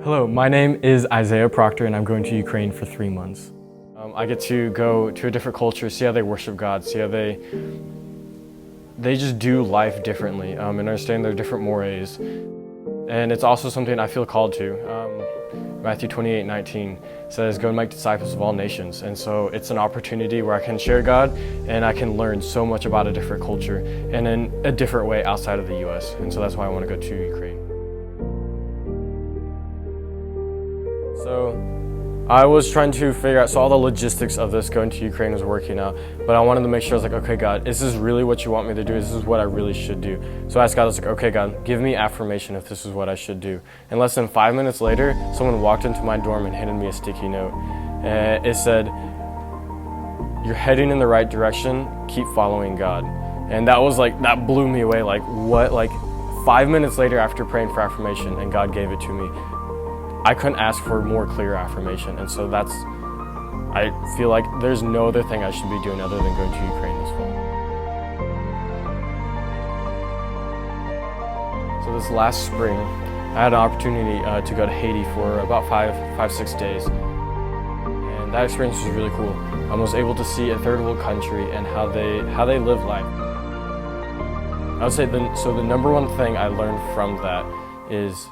Hello, my name is Isaiah Proctor and I'm going to Ukraine for 3 months. I get to go to a different culture, see how they worship God, see how they just do life differently and understand their different mores. And it's also something I feel called to. Matthew 28:19 says, "Go and make disciples of all nations." And so it's an opportunity where I can share God and I can learn so much about a different culture and in a different way outside of the US. And so that's why I want to go to Ukraine. So I was trying to figure out, so all the logistics of this going to Ukraine was working out, but I wanted to make sure, I was like, okay, God, is this really what you want me to do? Is this what I really should do? So I asked God, I was like, okay, God, give me affirmation if this is what I should do. And less than 5 minutes later, someone walked into my dorm and handed me a sticky note. And it said, "You're heading in the right direction, keep following God." And that was like, that blew me away. Like, what? Like 5 minutes later after praying for affirmation and God gave it to me, I couldn't ask for more clear affirmation. And so I feel like there's no other thing I should be doing other than going to Ukraine this fall. So this last spring, I had an opportunity to go to Haiti for about 6 days. And that experience was really cool. I was able to see a third world country and how they live life. I would say the number one thing I learned from that is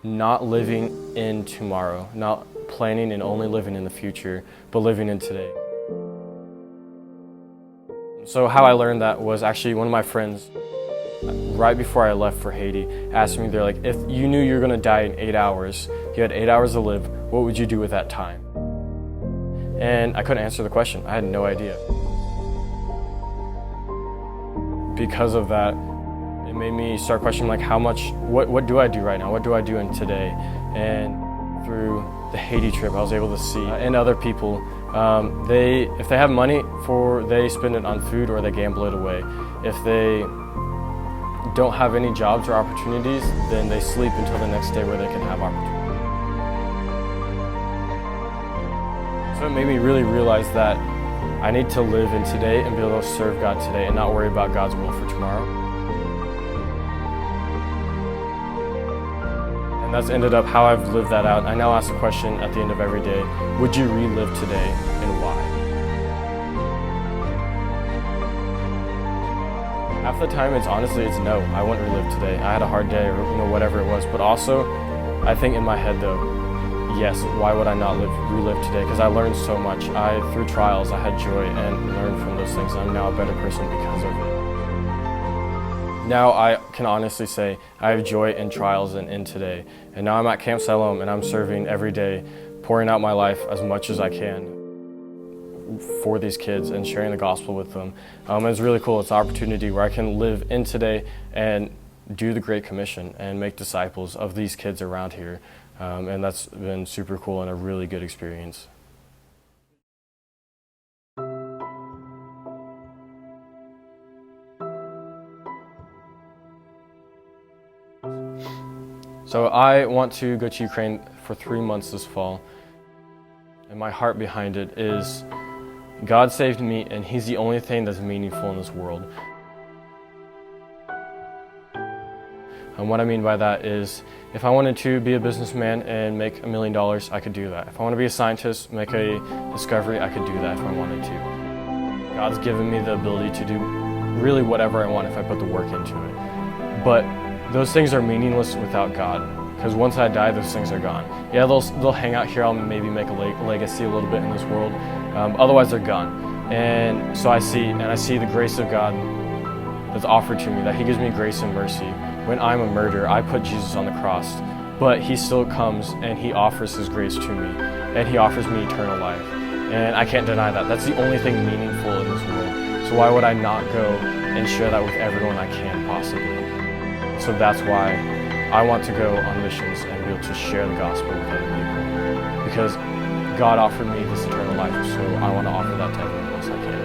not living in tomorrow, not planning and only living in the future, but living in today. So how I learned that was actually one of my friends, right before I left for Haiti, asked me, they're like, if you knew you were gonna die in 8 hours, you had 8 hours to live, what would you do with that time? And I couldn't answer the question. I had no idea. Because of that, it made me start questioning, like, what do I do right now? What do I do in today? And through the Haiti trip, I was able to see, and other people, if they have money, they spend it on food or they gamble it away. If they don't have any jobs or opportunities, then they sleep until the next day where they can have opportunities. So it made me really realize that I need to live in today and be able to serve God today and not worry about God's will for tomorrow. That's ended up how I've lived that out. I now ask the question at the end of every day, would you relive today and why? Half the time it's no, I wouldn't relive today. I had a hard day or whatever it was. But also, I think in my head though, yes, why would I not relive today? Because I learned so much. Through trials, I had joy and learned from those things. I'm now a better person because of it. Now I can honestly say I have joy in trials and in today. And now I'm at Camp Siloam and I'm serving every day, pouring out my life as much as I can for these kids and sharing the gospel with them. It's really cool. It's an opportunity where I can live in today and do the Great Commission and make disciples of these kids around here. And that's been super cool and a really good experience. So I want to go to Ukraine for 3 months this fall. And my heart behind it is God saved me and He's the only thing that's meaningful in this world. And what I mean by that is, if I wanted to be a businessman and make $1 million, I could do that. If I want to be a scientist, make a discovery, I could do that if I wanted to. God's given me the ability to do really whatever I want if I put the work into it. But those things are meaningless without God, because once I die, those things are gone. Yeah, they'll hang out here. I'll maybe make a legacy a little bit in this world. Otherwise, they're gone. And so I see the grace of God that's offered to me, that He gives me grace and mercy. When I'm a murderer, I put Jesus on the cross, but He still comes and He offers His grace to me, and He offers me eternal life. And I can't deny that. That's the only thing meaningful in this world. So why would I not go and share that with everyone I can possibly? So that's why I want to go on missions and be able to share the gospel with other people. Because God offered me this eternal life, so I want to offer that to everyone else I can.